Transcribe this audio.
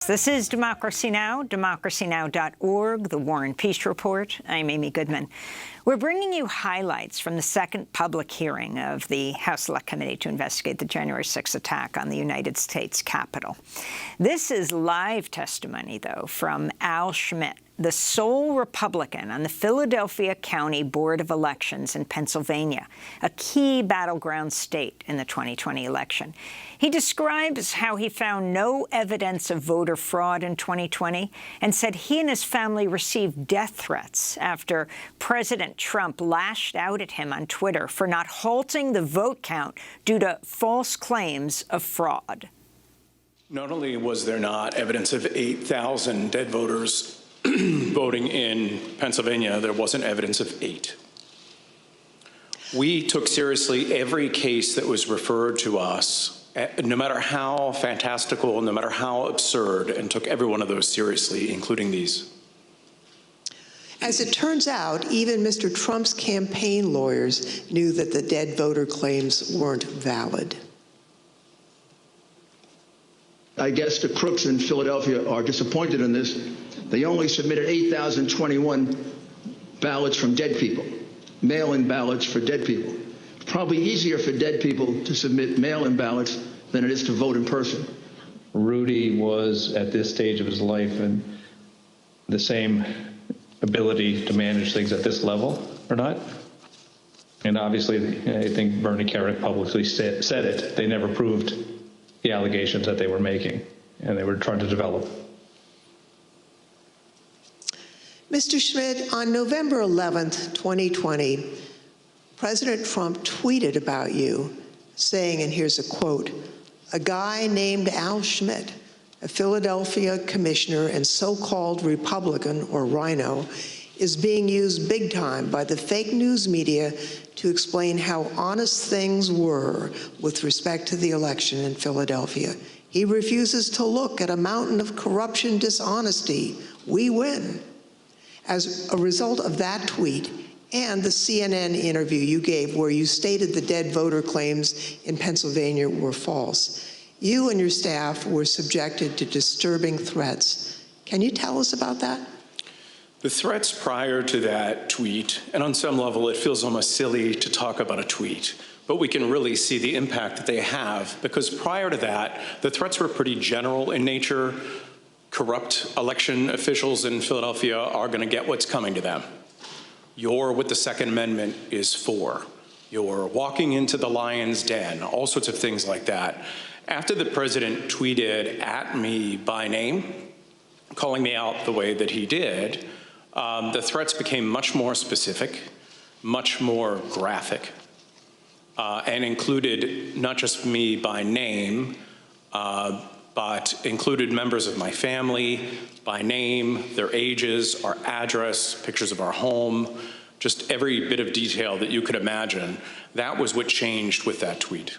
This is Democracy Now!, democracynow.org, the War and Peace Report. I'm Amy Goodman. We're bringing you highlights from the second public hearing of the House Select Committee to investigate the January 6th attack on the United States Capitol. This is live testimony, though, from Al Schmidt, the sole Republican on the Philadelphia County Board of Elections in Pennsylvania, a key battleground state in the 2020 election. He describes how he found no evidence of voter fraud in 2020 and said he and his family received death threats after President Trump lashed out at him on Twitter for not halting the vote count due to false claims of fraud. Not only was there not evidence of 8,000 dead voters voting in Pennsylvania, there wasn't evidence of 8. We took seriously every case that was referred to us, no matter how fantastical, no matter how absurd, and took every one of those seriously, including these. As it turns out, even Mr. Trump's campaign lawyers knew that the dead voter claims weren't valid. I guess the crooks in Philadelphia are disappointed in this. They only submitted 8,021 ballots from dead people, mail-in ballots for dead people. It's probably easier for dead people to submit mail-in ballots than it is to vote in person. Rudy was, at this stage of his life, in the same ability to manage things at this level or not. And obviously, I think Bernie Kerik publicly said it. They never proved the allegations that they were making, and they were trying to develop. Mr. Schmidt, on November 11th, 2020, President Trump tweeted about you, saying, and here's a quote, "A guy named Al Schmidt, a Philadelphia commissioner and so-called Republican, or rhino, is being used big time by the fake news media to explain how honest things were with respect to the election in Philadelphia. He refuses to look at a mountain of corruption, dishonesty. We win." As a result of that tweet and the CNN interview you gave where you stated the dead voter claims in Pennsylvania were false, you and your staff were subjected to disturbing threats. Can you tell us about that? The threats prior to that tweet, and on some level it feels almost silly to talk about a tweet, but we can really see the impact that they have, because prior to that, the threats were pretty general in nature. Corrupt election officials in Philadelphia are going to get what's coming to them. You're what the Second Amendment is for. You're walking into the lion's den, all sorts of things like that. After the president tweeted at me by name, calling me out the way that he did, the threats became much more specific, much more graphic, and included not just me by name, but included members of my family by name, their ages, our address, pictures of our home, just every bit of detail that you could imagine. That was what changed with that tweet.